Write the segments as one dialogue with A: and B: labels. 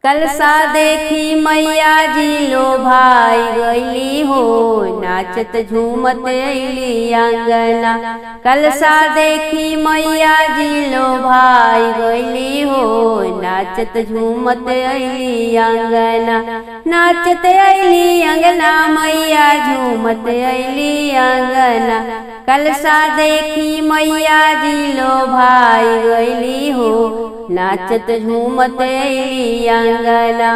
A: कलसा देखी मैया जी लो भाई गईली हो, नाचत झूमत अली आंगना। कलसा देखी मैया जी लो भाई गईली हो, नाचत झूमत अली आंगना। नाचत अली आंगना मैया झूमत अली आंगना। कलसा देखी मैया जी लो भाई गईली हो, नाचत झूमत अली आंगना।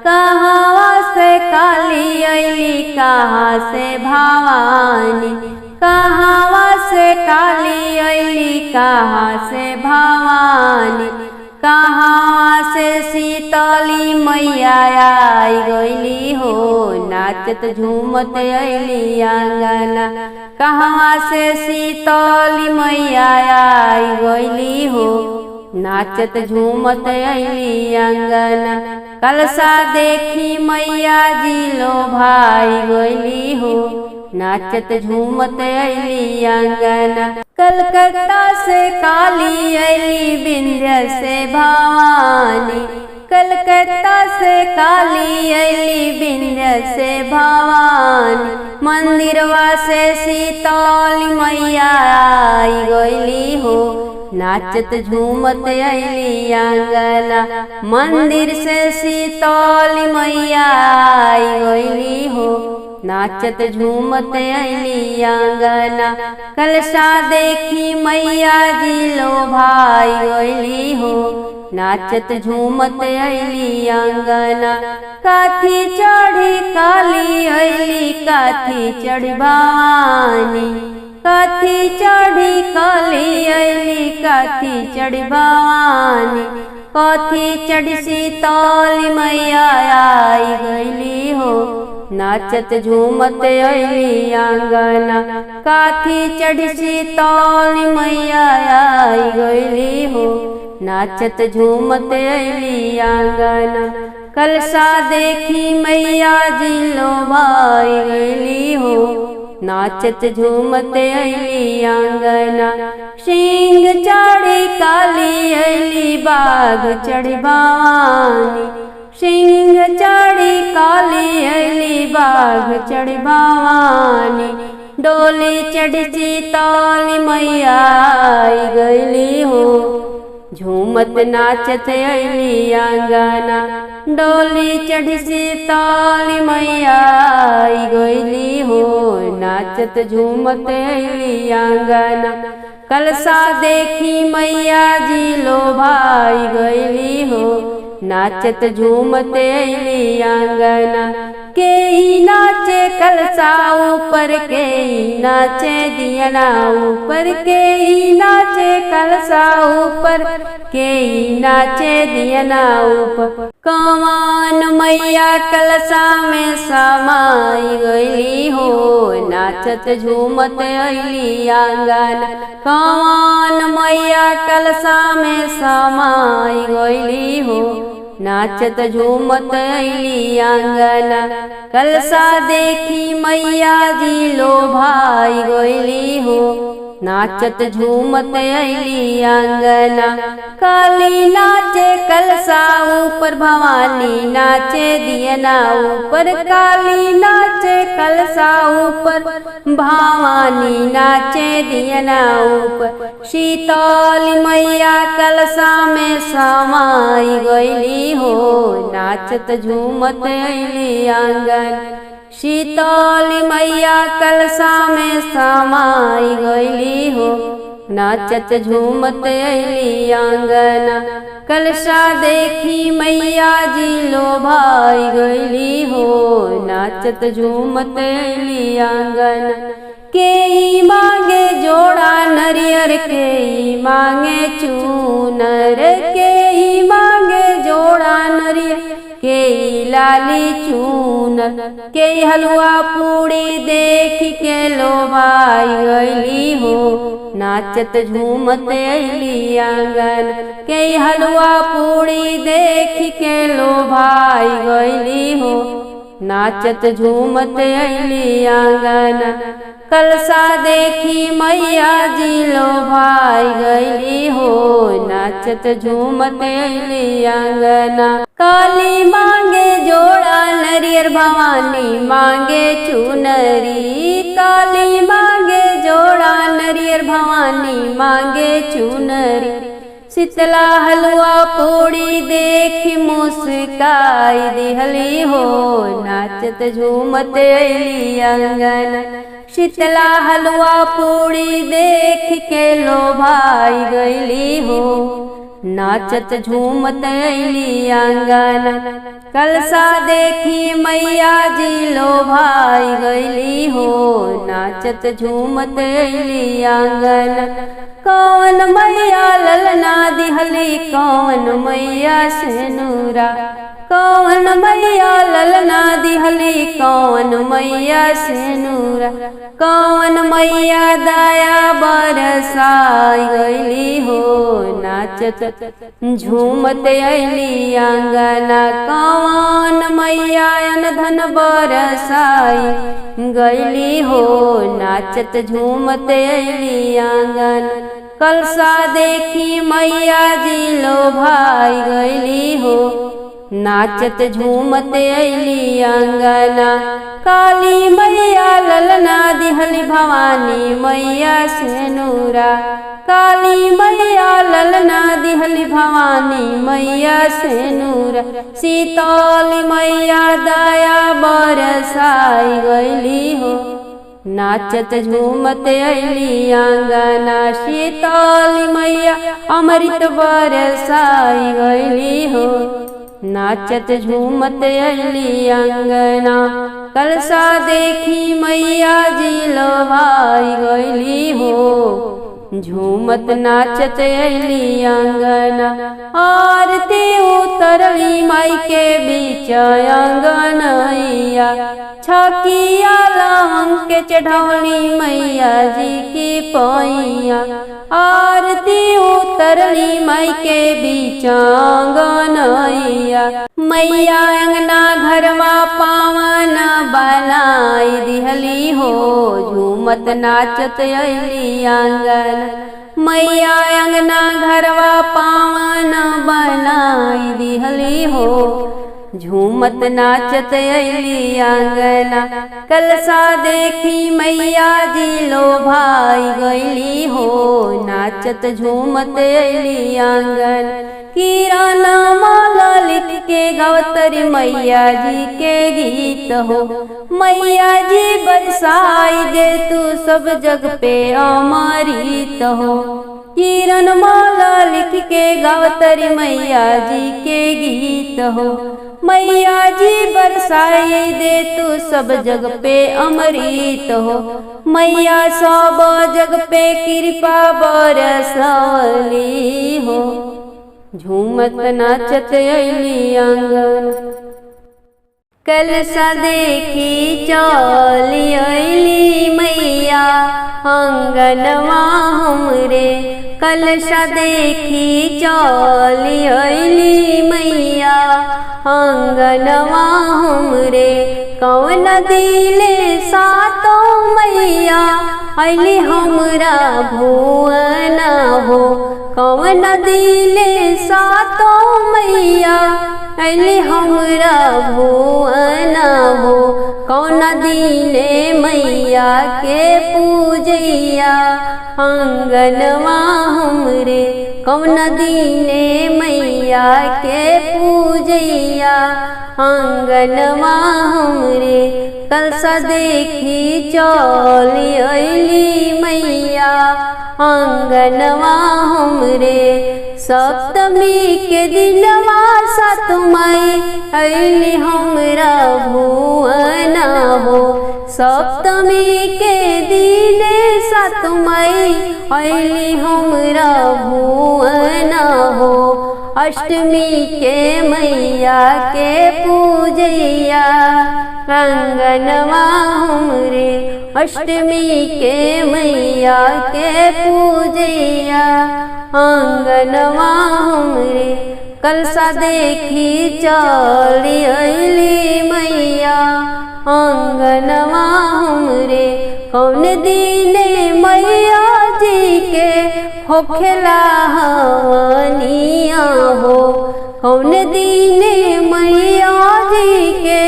A: कहाँ से काली अली कहाँ से भवानी, कहाँ से काली अली कहाँ से भवानी। कहाँ से शीतली मैया आई गईली हो, नाचत झूमत अली आंगना। कहाँ से शीतली मैया आई गईली हो, नाचत झूमत अली आंगना। कलसा देखी मैया जी लो भाई गईली हो, नाचत झूमत अली आंगना। कलकत्ता से काली अली विंध्य से भवानी, कलकत्ता से काली अली विंध्य से भवानी। मंदिरवा से शीतली मैया आई गईली हो, नाचत झूमत अली आंगना। मंदिर से शीतली मैया आई गईली हो, नाचत झूमत अली आंगना। कलसा देखी मैया जी लो भाई गईली हो, नाचत झूमत अली आंगना। काथी चढ़ी काली अली काथी चढ़ी भवानी, काथी चढ़ी काली अली काथी चढ़ी भवानी। काथी चढ़ी शीतली मैया आई गईली हो, नाचत झूमत अली आंगना। काथी चढ़ी शीतली मैया आई गईली हो, नाचत झूमत अली आंगना। कलसा देखी मैया जी लो भाई गईली हो, नाचत झूमत अली आंगना। सिंह चढ़ी काली अली बाघ चढ़ी भवानी, सिंह चढ़ी काली अली बाघ चढ़ी भवानी। डोली चढ़ी शीतली मैया आई गईली हो, झूमत नाचत अली आंगना। डोली चढ़ी शीतली मैया आई गईली हो, नाचत झूमत अली आंगना। कलसा देखी मैया जी लो भाई गईली हो, नाचत झूमत अली आंगना। के नाचे कलसा ऊपर के नाचे दियना ऊपर, के नाचे कलसा ऊपर के नाचे दियना ऊपर। कमान मैया कलसा में समाई गईली हो, नाचत झूमत अली आंगना। कमान मैया कलसा में समाई गईली हो, नाचत झूमत अली आंगना। कलसा देखी मैया जी लो भाई गईली हो, नाचत झूमत अली आंगना। काली नाचे कलसा ऊपर भवानी नाचे दियना ऊपर, काली नाचे कलसा ऊपर भवानी नाचे दियना ऊपर। शीतली मैया कलसा में समाई गईली हो, नाचत झूमत अली आंगन। शीतली मैया कलसा में समाई गईली हो, नाचत झूमत अली आंगना। कलसा देखी मैया जी लो भाई गईली हो, नाचत झूमत अली आंगना। के मांगे जोड़ा नरियर के मांगे चूनर, के मांगे जोड़ा नरियर के लाली चूनर। के हलवा पूड़ी देख के लो भाई गईली हो, नाचत झूमत अली आंगन। के हलवा पूड़ी देख के लो भाई गईली हो, नाचत झूमत अइली आंगना। कलसा देखी मैया जी लो भाई गईली हो, नाचत झूमत अइली आंगना। काली मांगे जोड़ा नरियर भवानी मांगे चुनरी, काली मांगे जोड़ा नरियर भवानी मांगे चुनरी। शीतला हलवा पूड़ी देखी मुस्काई दिहली हो, नाचत झूमत अइली आंगना। शीतला हलवा पूड़ी देख के लो भाई गईली हो, नाचत झूमत अइली आंगना। कलसा देखी मैया जी लो भाई गईली हो, नाचत झूमत अइली आंगना। कौन मैया ललना दिहली कौन मैया सेनुरा, कौन मैया ललना दिहली कौन मैया सेनुरा। कौन मैया दया बरसाई गईली हो, नाचत झूमत अइली आंगना। कौन मैया अनधन बरसाई गईली हो, नाचत झूमत अइली आंगना। कलसा देखी मैया जी लो भाई गईली हो, नाचत झूमत अइली आंगना। काली मैया ललना दिहली भवानी मैया सेनुरा, काली मैया ललना दिहली भवानी मैया सेनुरा। शीतली मैया दया बरसाई गईली हो, नाचत झूमत अइली आंगना। शीतली मैया अमृत बरसाई गईली हो, नाचत झूमत अइली आंगना। कलसा देखी मैया जी लो भाई गईली हो, झूमत नाचत अइली आंगना। आरती उतरली माई के बीच आंगनैया, छकिया लवंग के चढ़ौली मैया जी की पैया। आरती उतरली माई के बीच आंगनैया, मैया अंगना घरवा पावन बनाई दिहली हो, झूमत नाचत अइली आंगना। मैया अंगना घरवा पावन बनाई दिहली हो, झूमत नाचत अइली आंगना। कलसा देखी मैया जी लो भाई गईली हो, नाचत झूमत अइली आंगना। किरण माला लिख के गवतरी मैया जी के गीत हो, मैया जी बरसाई दे तू सब जग पे अमृत हो। किरण माला लिख के गवतरी मैया जी के गीत हो, मैया जी बरसाई दे तू सब जग पे अमृत हो। मैया सब जग पे कृपा बरसली हो, झूमत नाचत अइली आंगना। कलसा देखी चली अइली मैया आंगनवा हमरे, कलसा देखी चली अइली मैया आंगनवा हमरे। कौन दिले सातो मैया अइली हमरा भुवना हो, कौन दिले सातो मैया अइली हमरा भुवना हो। कौन दिले मैया के पूजैया आंगनवा हमरे, कौन दिले मैया के पूजैया आंगनवा हमरे। कलसा देखी चली अइली मैया आंगनवा हमरे। सप्तमी के दिनवा सात माई अइली हमरा भुवना हो, सप्तमी के दिने सात माई अइली हमरा भुवना हो। अष्टमी के मैया के पूजैया आंगनवा हमरे, अष्टमी के मैया के पूजैया आंगनवा हमरे। कलसा देखी चली अइली मैया। होखेला हवनिया हो। कौन दिन मैया जी के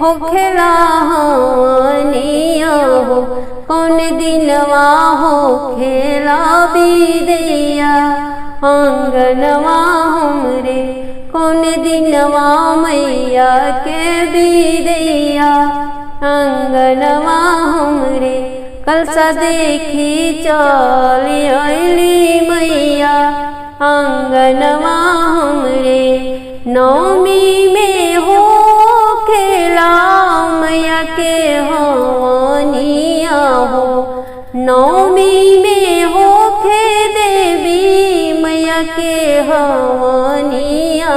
A: होखेला हवनिया हो। कौन दिनवा होखेला बिदैया आंगनवा हमरे। कौन दिनवा मैया के बिदैया आंगनवा हमरे। कलसा देखी चली अइली मैया आंगनवा हमरे। नौमी में हो खेला मैया के हवनिया हो। नौमी में हो खे देवी मैया के हवनिया।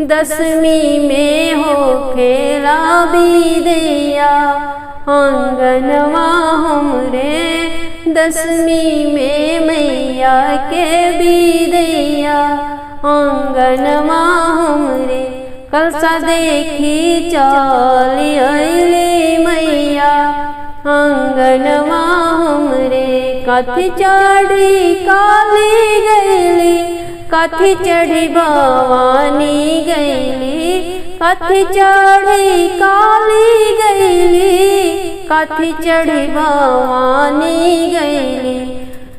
A: दसवीं में हो खेला बिदैया आंगनवा हमरे। दसवीं में मैया के बिदैया आंगनवा हमरे। कलसा देखी चली अइली मैया आंगनवा हमरे। कथी चढ़ी काली गैली कथी चढ़ी भवानी गैली। कथी चढ़ी काली गैली कथी चढ़ी भवानी गैली।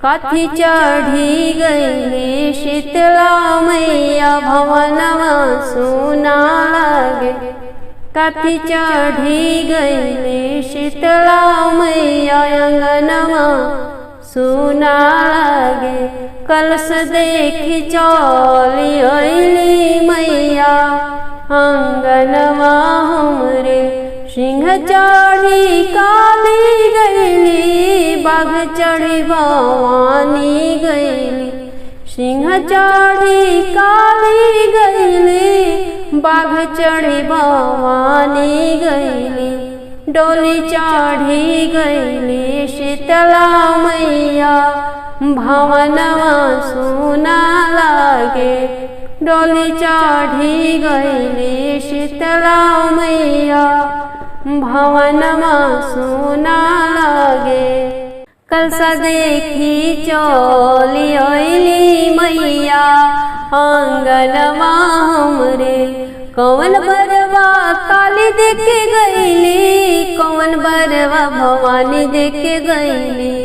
A: कथी चढ़ी गैली शीतला मैया भवनवा सुना लागे। कथी चढ़ी गैली शीतला मैया अंगनवा सुना लागे। कलश देखी चली अइली मैया आंगनवा हमरे। सिंह चढ़ी काली गैली बाघ चढ़ी भवानी गैली। सिंह चढ़ी काली गैली बाघ चढ़ी भवानी गैली। डोली चढ़ी गैली शीतला मैया भवनवा सुना लागे। डोली चढ़ी गैली शीतला मैया भवनवा सुना लागे। कलसा देखी चली अइली मैया आंगनवा हमरे। कौन बरवा काली देखे गैली कौन बरवा भवानी देखे गैली।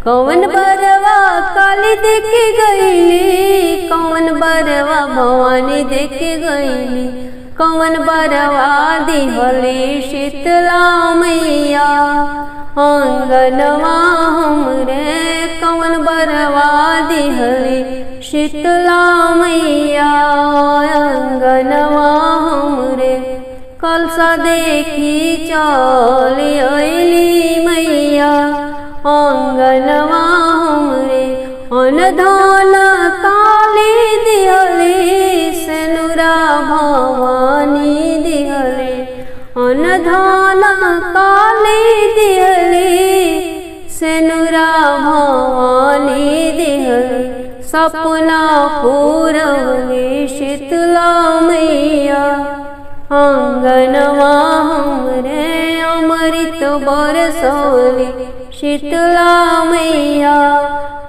A: कौन बरवा काली देखे गैली कौन बरवा भवानी देखे गैली। कौन बरवा दिहली शीतला मैया आंगनवा हमरे। कौन बरवा दिहली शीतला मैया आंगनवा हमरे। कलसा देखी चली अइली मैया आंगनवा हमरे। अनधन काली दिहली सेनुरा भवानी दिहली। अनधन काली दिहली सेनुरा भवानी दिहली। सपना पूरवली शीतला मैया आंगनवा हमरे। अमृत बरसौली शीतला मैया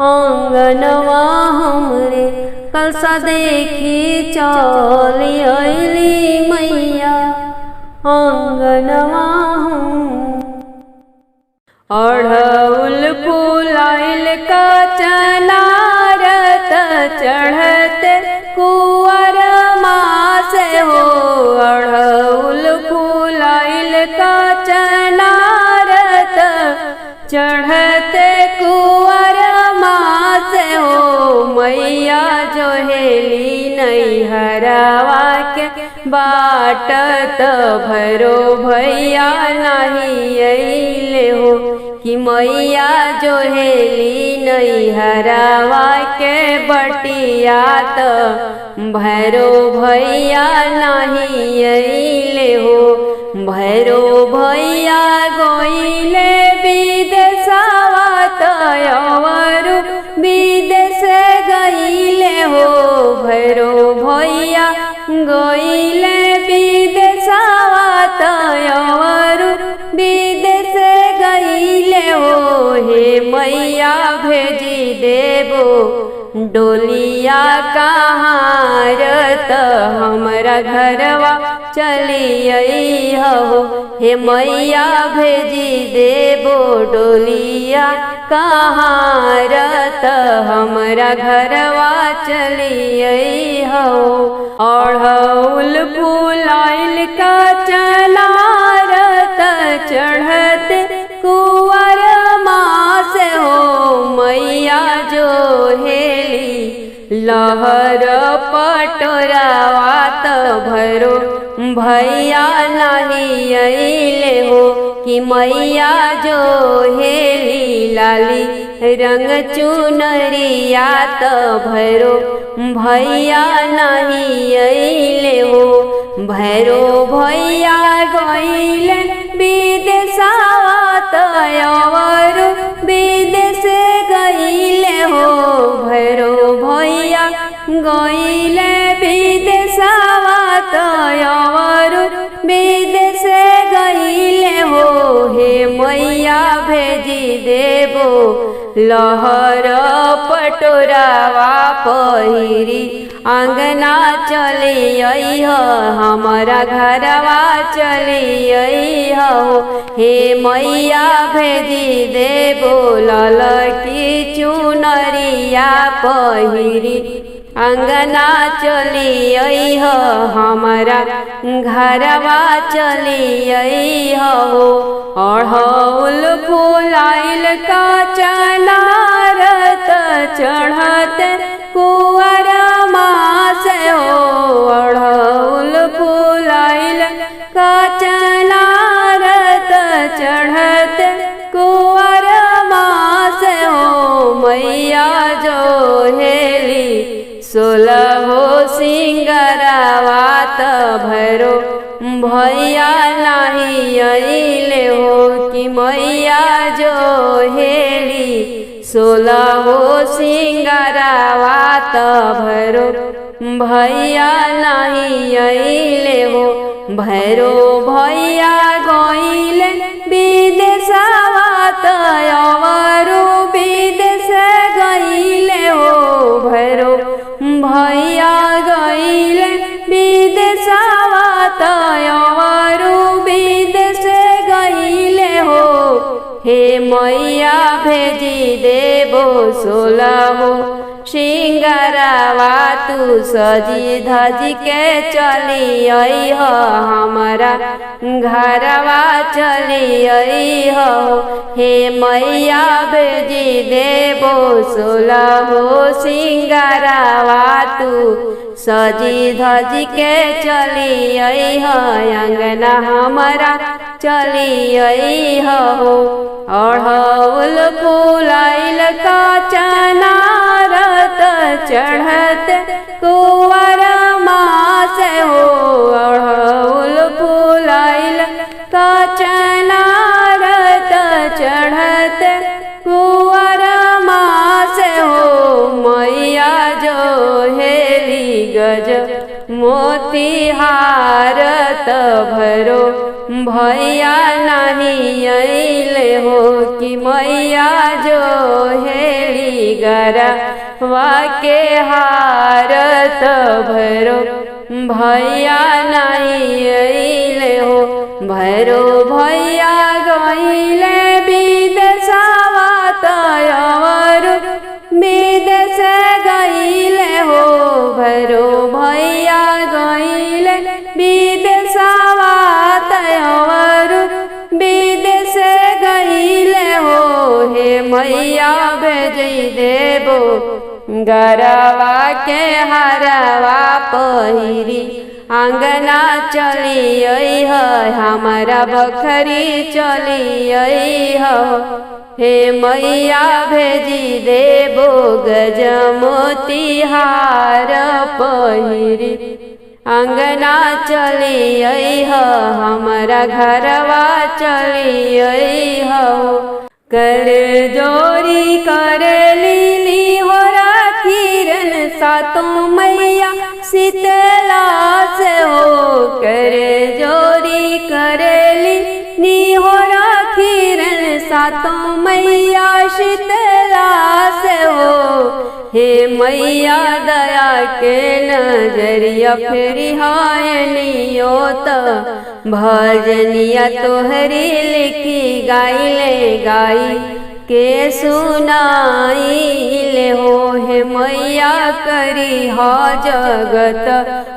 A: आंगनवा हमरे। कलसा देखी चली अइली मैया आंगनवा हम। अढ़उल फुलाइल का चनारत चढ़ते कुंवर मास हो। अढ़उल फुलाइल का चनारत चढ़ते कुंवर मास हो। मैया जो हेली नैहरवा के बाटत भरो भैया नहीं अइले हो। कि मैया जो हेली नैहरवा के बटिया त भैरो भैया नहीं अइले हो। भैरो भैया गइले विदेशवा तयवरु विदेश गइले हो। भैरो भैया गइले विदेशवा तयवरु विदेश गइले हो। हे मैया भेजी देबो डोलिया कहाँ रत हमरा घरवा चली आई हो। हे मैया भेजी देबो डोलिया कहाँ रत हमरा घरवा चली आई हो। अड़हुल फूलाइल का चनारत चढ़त कुंवर मास हो। मैया जो हेली लहर पटोरावा त भरो भैया नहीं अइले हो। कि मैया जो हेली लाली रंग चुनरिया त भरो भैया नहीं अइले हो। भैरो भैया गइले विदेशवा तवर विदेश गइले हो। भैरो भैया गइले विदेशवा तवर विदेश गइले हो। हे मैया भेजी देबो लहर पटोरावा पहिरी आंगना चली आई हो। हमारा घरवा चली आई हो। हे मैया भेजी देबो ललकी चुनरिया पहिरी आंगना चली आई हो। हमारा घरवा चली आई हो। अड़हुल फूलाइल का चनारत चढ़त कुंवर मास हो। अड़हुल फूलाइल का चनारत चढ़त कुंवर मास हो। मैया जो हेली सोलहो सिंगरवा त भरो भैया नहीं अइले हो। कि मैया जो हेली सोलहो सिंगरवा त भरो भैया नहीं अइले हो। भैरो भैया गइले विदेशवा तवर विदेश गइले हो। भैरो भैया गइले विदेशवा तवर विदेश गइले हो। हे मैया भेजी देबो सोलहो सिंगरवा तू सजी धजी के चली आई हो। हमारा घरवा चली आई हो। हे मैया भेजी देबो सोलहो सिंगरवा तू सजी धजी के चली आई हो। अंगना हमारा चली आई हो। अड़हुल फूलाइल का चनारत चढ़त कुंवर मास हो। अड़हुल फूलाइल का चनारत चढ़त कुंवर मास हो। मैया जो हेली गज मोती हारत भरो भैया नहीं अइले हो। कि मैया जो हेली गरवा के हारत भरो भैया नहीं अइले हो। भैरो भैया गइले विदेशवा तवर विदेश गइले हो। भैरो भैया गइले विदेशवा तवर विदेश गइले हो। हे मैया भेजी देबो गरवा के हरवा पहिरी आंगना चली आई हो। हमारा बखरी चली आई हो। हे मैया भेजी देबो गजमोती हार पहिरी आंगना चली आई हो। हमारा घरवा चली आई हो। कर जोरी कर लीली हो किरण सातों मैया शीतला से हो। कर जोरी करेली नी हो किरण सातों मैया शीतला हे मैया दया के नजरिया फेरी हायनियो त भजनिया तोहरी लिखी गाइले गाई के सुनाइले हो। हे मैया करी हा जगत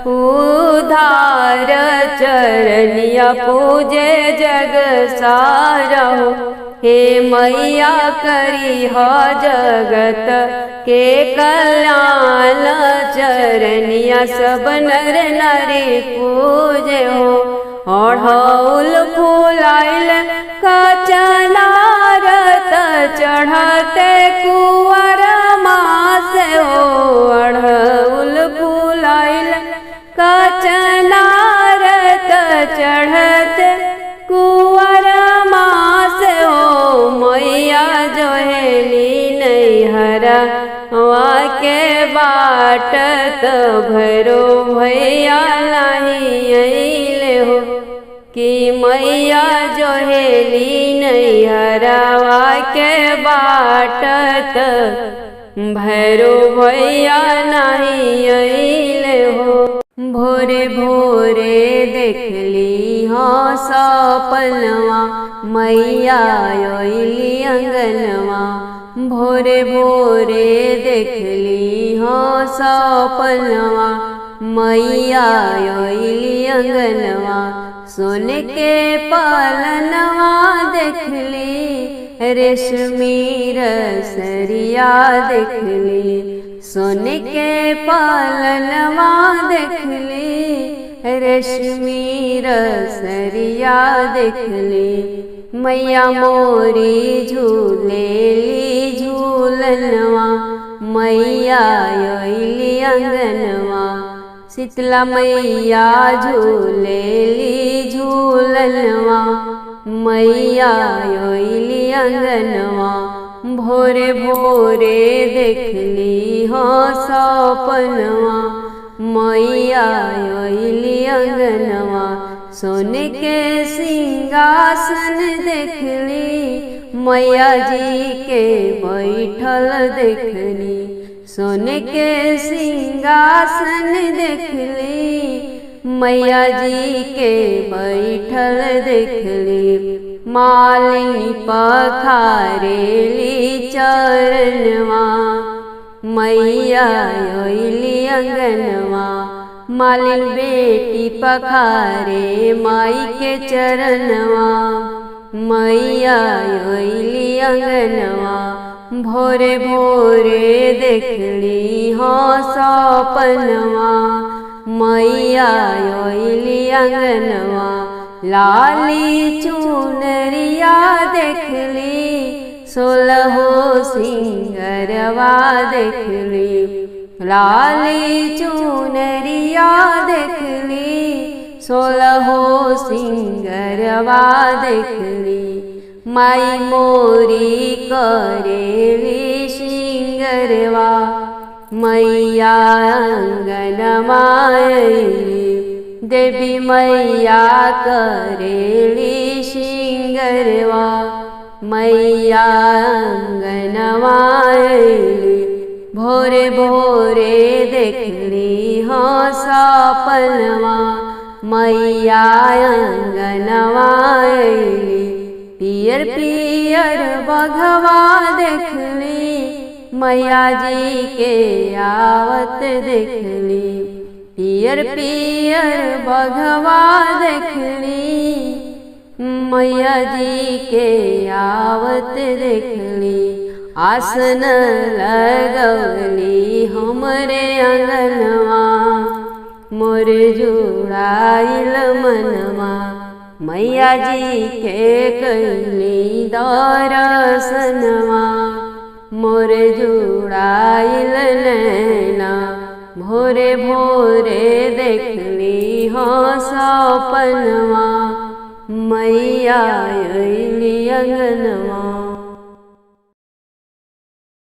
A: उधार चरनिया पूजे जग सारा हो। हे मैया करी हा जगत के कल्याण चरनिया सब नर नारी पूजे हो। अढ़ौल फूलाइल कचनारत चढ़ते कुंवर मास हो। अढ़ौल फूलाइल कचनारत चढ़ते कुंवर मास हो। मैया जोहेली नैहरा के बाटत भरो भैया नहीं अइले हो। कि मैया जोहेली नैहरावा के बाटत भैरो भैया नहीं अइले हो। भोरे भोरे देखली हाँ सपनवा मैया अइली अंगनवा। भोरे भोरे देखली हाँ सपनवा मैया अइली अंगनवा। सोने के पालनवा देखली रेशमी रसरिया देखली। सोने के पालनवा देखली रेशमी रसरिया देखली। मैया मोरी झूलेली झूलनवा मैया अइली अंगनवा। शीतला मैया झूलेली झूलनवा मैया अइली अंगनवा। भोरे भोरे देखली हाँ सपनवा मैया अइली अंगनवा। सोने के सिंहासन देखली मैया जी के बैठल देखली। सोने के सिंहासन देखली मैया जी के बैठल देखली। मालिनी पखारेली चरणवा मैया अइली अंगनवा। मालिन बेटी पखारे माई के चरणवा मैया अइली अंगनवा। भोरे भोरे देखली हाँ सपनवा मैया अइली अंगनवा। लाली चुनरिया देखली 16 सिंगरवा देखली। लाली चुनरिया देखली 16 सिंगरवा देखली। माई मोरी करेली सिंगरवा मैया अंगनमा अइली। देवी मैया करेली सिंगरवा मैया अंगनमा अइली। भोरे भोरे देखली हाँ सपनवा मैया अंगनवा अइली। पियर पियर बघवा देखली मैया जी के आवत देखली। पियर पियर बघवा देखली मैया जी के आवत देखली। आसन लगवली हमरे अंगनवा मोर जुड़ाइल मनवा। मैया जी के कैली दर्शनवा मोर जुड़ाइल नैना। भोरे भोरे देखली हाँ सपनवा मैया अइली अंगनवा।